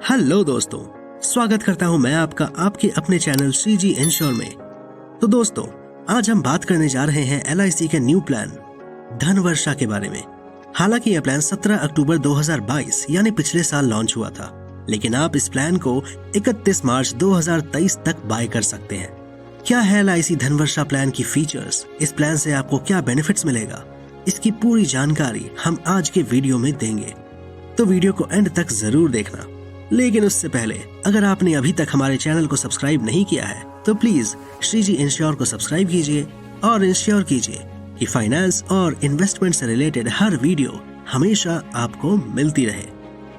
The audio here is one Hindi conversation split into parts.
हेलो दोस्तों, स्वागत करता हूं मैं आपका आपके अपने चैनल श्रीजी इंश्योर में। तो दोस्तों, आज हम बात करने जा रहे हैं LIC के न्यू प्लान धनवर्षा के बारे में। हालांकि यह प्लान 17 अक्टूबर 2022 यानी पिछले साल लॉन्च हुआ था, लेकिन आप इस प्लान को 31 मार्च 2023 तक बाय कर सकते हैं। क्या है LIC धनवर्षा प्लान की फीचर्स, इस प्लान से आपको क्या बेनिफिट्स मिलेगा, इसकी पूरी जानकारी हम आज के वीडियो में देंगे, तो वीडियो को एंड तक जरूर देखना। लेकिन उससे पहले अगर आपने अभी तक हमारे चैनल को सब्सक्राइब नहीं किया है तो प्लीज श्रीजी इंश्योर को सब्सक्राइब कीजिए और इंश्योर कीजिए कि फाइनेंस और इन्वेस्टमेंट से रिलेटेड हर वीडियो हमेशा आपको मिलती रहे।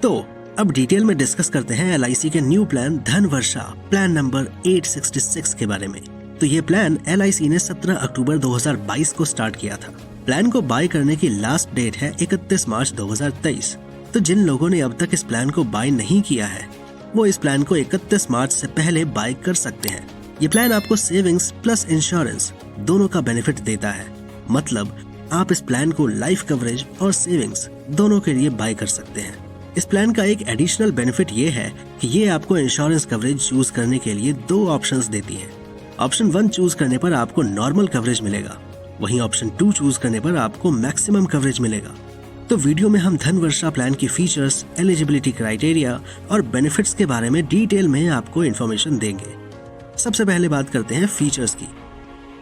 तो अब डिटेल में डिस्कस करते हैं LIC के new plan Dhanvarsha plan number 866 के बारे में। तो ये प्लान LIC ने 17 अक्टूबर 2022 को स्टार्ट किया था। प्लान को बाय करने की लास्ट डेट है 31 मार्च 2023। तो जिन लोगों ने अब तक इस प्लान को बाय नहीं किया है वो इस प्लान को 31 मार्च से पहले बाय कर सकते हैं। ये प्लान आपको सेविंग्स प्लस इंश्योरेंस दोनों का बेनिफिट देता है। मतलब आप इस प्लान को लाइफ कवरेज और सेविंग्स दोनों के लिए बाय कर सकते हैं। इस प्लान का एक एडिशनल बेनिफिट ये है कि ये आपको इंश्योरेंस कवरेज चूज करने के लिए 2 ऑप्शंस देती है। ऑप्शन 1 चूज करने पर आपको नॉर्मल कवरेज मिलेगा, वहीं ऑप्शन 2 चूज करने पर आपको मैक्सिमम कवरेज मिलेगा। तो वीडियो में हम धनवर्षा प्लान की फीचर्स, एलिजिबिलिटी क्राइटेरिया और बेनिफिट्स के बारे में डिटेल में आपको इन्फॉर्मेशन देंगे। सबसे पहले बात करते हैं फीचर्स की।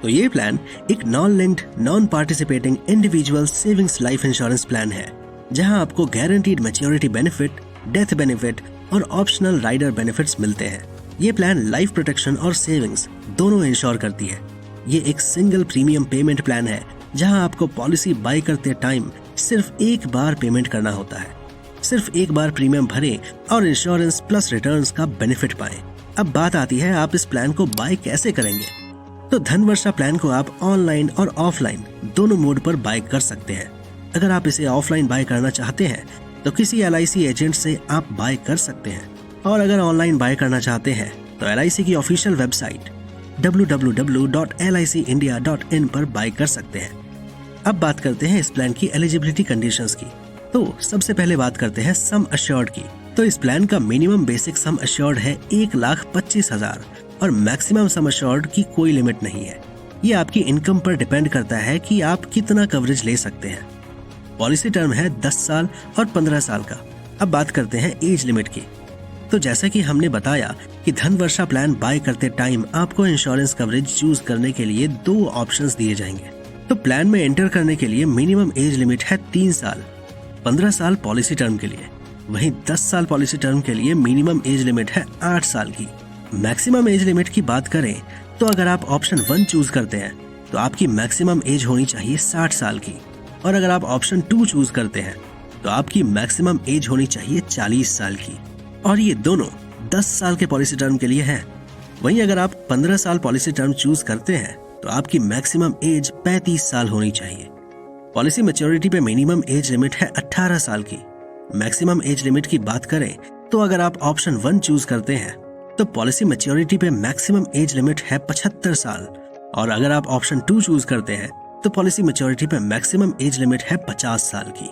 तो ये प्लान एक non linked, non participating individual savings life insurance plan है, जहां आपको guaranteed maturity benefit, death benefit और ऑप्शनल राइडर बेनिफिट्स मिलते हैं। ये प्लान लाइफ प्रोटेक्शन और सेविंग्स दोनों इंश्योर करती है। ये एक सिंगल प्रीमियम पेमेंट प्लान है, जहां आपको पॉलिसी बाय करते टाइम सिर्फ एक बार पेमेंट करना होता है। सिर्फ एक बार प्रीमियम भरें और इंश्योरेंस प्लस रिटर्न्स का बेनिफिट पाएं। अब बात आती है आप इस प्लान को बाय कैसे करेंगे। तो धनवर्षा प्लान को आप ऑनलाइन और ऑफलाइन दोनों मोड पर बाय कर सकते हैं। अगर आप इसे ऑफलाइन बाय करना चाहते हैं तो किसी LIC एजेंट से आप बाय कर सकते हैं, और अगर ऑनलाइन बाय करना चाहते हैं तो LIC की ऑफिशियल वेबसाइट www.licindia.in पर बाय कर सकते हैं। अब बात करते हैं इस प्लान की एलिजिबिलिटी कंडीशंस की। तो सबसे पहले बात करते हैं सम अश्योर्ड की। तो इस प्लान का मिनिमम बेसिक सम अश्योर्ड है 1,25,000 और मैक्सिमम सम अश्योर्ड की कोई लिमिट नहीं है। ये आपकी इनकम पर डिपेंड करता है कि आप कितना कवरेज ले सकते हैं। पॉलिसी टर्म है 10 साल और 15 साल का। अब बात करते हैं एज लिमिट की। तो जैसा कि हमने बताया कि धनवर्षा प्लान बाय करते टाइम आपको इंश्योरेंस कवरेज चूज करने के लिए 2 ऑप्शंस दिए जाएंगे। तो प्लान में एंटर करने के लिए मिनिमम एज लिमिट है 3 साल, 15 साल पॉलिसी टर्म के लिए। वहीं 10 साल पॉलिसी टर्म के लिए मिनिमम एज लिमिट है 8 साल की। मैक्सिमम एज लिमिट की बात करें तो अगर आप ऑप्शन 1 चूज करते हैं तो आपकी मैक्सिमम एज होनी चाहिए 60 साल की, और अगर आप ऑप्शन 2 चूज करते हैं तो आपकी मैक्सिमम एज होनी चाहिए 40 साल की, और ये दोनों 10 साल के पॉलिसी टर्म के लिए है। वहीं अगर आप 15 साल पॉलिसी टर्म चूज करते हैं तो आपकी मैक्सिमम एज 35 साल होनी चाहिए। पॉलिसी मैच्योरिटी पे मिनिमम एज लिमिट है 18 साल की। मैक्सिमम एज लिमिट की बात करें तो अगर आप ऑप्शन 1 चूज करते हैं तो पॉलिसी मैच्योरिटी पे मैक्सिमम एज लिमिट है 75 साल, और अगर आप ऑप्शन 2 चूज करते हैं तो पॉलिसी मैच्योरिटी पे मैक्सिमम एज लिमिट है 50 साल की।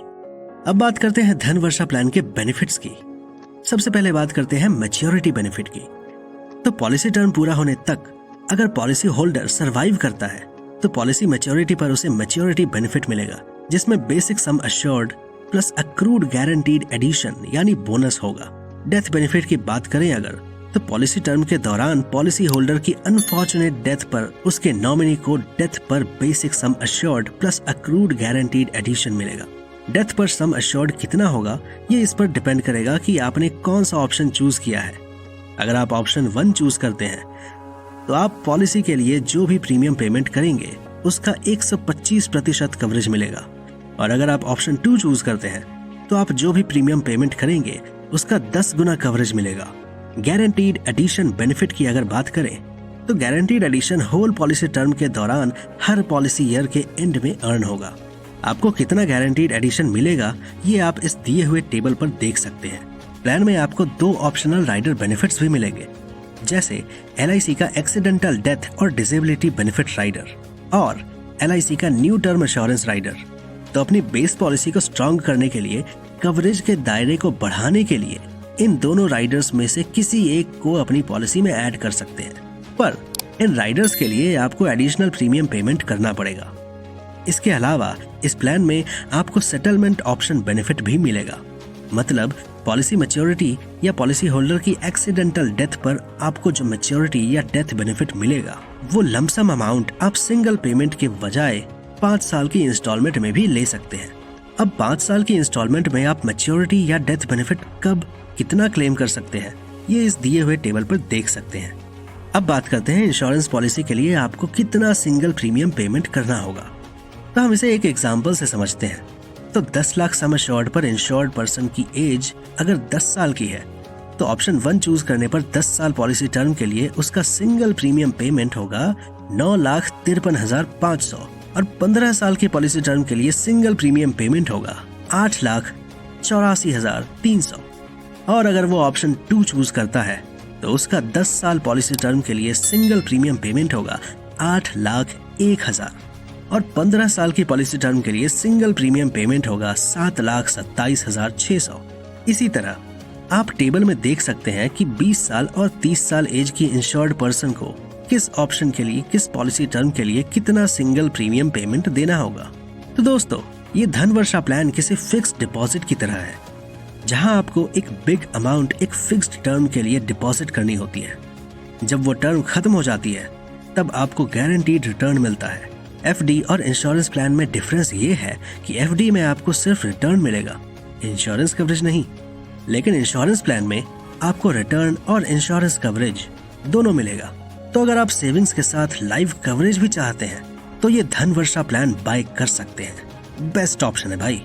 अब बात करते हैं धनवर्षा प्लान के बेनिफिट्स की। सबसे पहले बात करते हैं मैच्योरिटी बेनिफिट की। तो पॉलिसी टर्म पूरा होने तक अगर पॉलिसी होल्डर सरवाइव करता है तो पॉलिसी मैच्योरिटी पर उसे मैच्योरिटी बेनिफिट मिलेगा, जिसमें basic sum assured plus accrued guaranteed addition यानी बोनस होगा। डेथ बेनिफिट की बात करें अगर तो पॉलिसी टर्म के दौरान पॉलिसी होल्डर की अनफॉर्चुनेट डेथ पर उसके नॉमिनी को डेथ पर basic sum assured plus accrued guaranteed addition मिलेगा। डेथ पर सम अश्योर्ड कितना होगा ये इस पर डिपेंड करेगा कि आपने कौन सा ऑप्शन चूज किया है। अगर आप ऑप्शन 1 चूज करते हैं तो आप पॉलिसी के लिए जो भी प्रीमियम पेमेंट करेंगे उसका 125% कवरेज मिलेगा, और अगर आप ऑप्शन 2 चूज करते हैं तो आप जो भी प्रीमियम पेमेंट करेंगे उसका 10 गुना कवरेज मिलेगा। गारंटीड एडिशन बेनिफिट की अगर बात करें तो guaranteed addition whole policy term के दौरान हर पॉलिसी ईयर के एंड में अर्न होगा। आपको कितना गारंटीड एडिशन मिलेगा ये आप इस दिए हुए टेबल पर देख सकते हैं। प्लान में आपको 2 ऑप्शनल राइडर बेनिफिट्स भी मिलेंगे, जैसे LIC का एक्सीडेंटल डेथ और डिसेबिलिटी बेनिफिट राइडर और LIC का न्यू टर्म एश्योरेंस राइडर। तो अपनी बेस पॉलिसी को स्ट्रॉन्ग करने के लिए, कवरेज के दायरे को बढ़ाने के लिए इन दोनों राइडर्स में से किसी एक को अपनी पॉलिसी में ऐड कर सकते हैं, पर इन राइडर्स के लिए आपको एडिशनल प्रीमियम पेमेंट करना पड़ेगा। इसके अलावा इस प्लान में आपको सेटलमेंट ऑप्शन बेनिफिट भी मिलेगा, मतलब पॉलिसी मैच्योरिटी या पॉलिसी होल्डर की एक्सीडेंटल डेथ पर आपको जो मैच्योरिटी या डेथ बेनिफिट मिलेगा वो लमसम अमाउंट आप सिंगल पेमेंट के बजाय 5 साल की इंस्टॉलमेंट में भी ले सकते हैं। अब 5 साल की इंस्टॉलमेंट में आप मैच्योरिटी या डेथ बेनिफिट कब कितना क्लेम कर सकते हैं, ये इस दिए हुए टेबल पर देख सकते हैं। अब बात करते हैं इंश्योरेंस पॉलिसी के लिए आपको कितना सिंगल प्रीमियम पेमेंट करना होगा। तो हम इसे एक एग्जाम्पल से समझते हैं। तो 10 लाख सम एश्योर्ड पर इंश्योर्ड पर्सन की एज अगर 10 साल की है तो ऑप्शन 1 चूज करने पर 10 साल पॉलिसी टर्म के लिए उसका सिंगल प्रीमियम पेमेंट होगा 9,53,500 और 15 साल की पॉलिसी टर्म के लिए सिंगल प्रीमियम पेमेंट होगा 8,84,300। और अगर वो ऑप्शन 2 चूज करता है तो उसका 10 साल पॉलिसी टर्म के लिए सिंगल प्रीमियम पेमेंट होगा 8,01,000 और 15 साल की पॉलिसी टर्म के लिए सिंगल प्रीमियम पेमेंट होगा 7,27,600। इसी तरह आप टेबल में देख सकते हैं कि 20 साल और 30 साल एज की इंश्योर्ड पर्सन को किस ऑप्शन के लिए, किस पॉलिसी टर्म के लिए कितना सिंगल प्रीमियम पेमेंट देना होगा। तो दोस्तों, ये धन वर्षा प्लान किसी फिक्स्ड डिपॉजिट की तरह है, जहां आपको एक बिग अमाउंट एक फिक्स्ड टर्म के लिए डिपॉजिट करनी होती है। जब वो टर्म खत्म हो जाती है तब आपको गारंटीड रिटर्न मिलता है। एफडी और इंश्योरेंस प्लान में डिफरेंस ये है कि एफडी में आपको सिर्फ रिटर्न मिलेगा, इंश्योरेंस कवरेज नहीं। लेकिन इंश्योरेंस प्लान में आपको रिटर्न और इंश्योरेंस कवरेज दोनों मिलेगा। तो अगर आप सेविंग्स के साथ लाइव कवरेज भी चाहते हैं तो ये धन वर्षा प्लान बाय कर सकते हैं। बेस्ट ऑप्शन है भाई।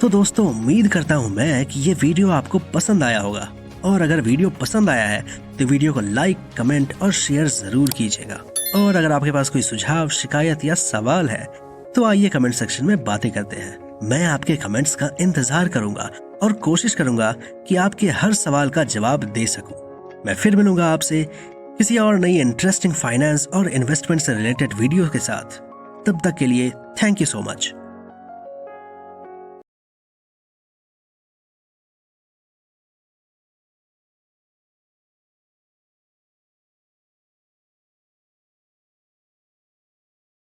तो दोस्तों, उम्मीद करता हूँ मैं कि ये वीडियो आपको पसंद आया होगा, और अगर वीडियो पसंद आया है तो वीडियो को लाइक, कमेंट और शेयर जरूर कीजिएगा। और अगर आपके पास कोई सुझाव, शिकायत या सवाल है तो आइए कमेंट सेक्शन में बातें करते हैं। मैं आपके कमेंट्स का इंतजार करूंगा और कोशिश करूंगा कि आपके हर सवाल का जवाब दे सकूं। मैं फिर मिलूंगा आपसे किसी और नई इंटरेस्टिंग फाइनेंस और इन्वेस्टमेंट से रिलेटेड वीडियो के साथ। तब तक के लिए थैंक यू सो मच।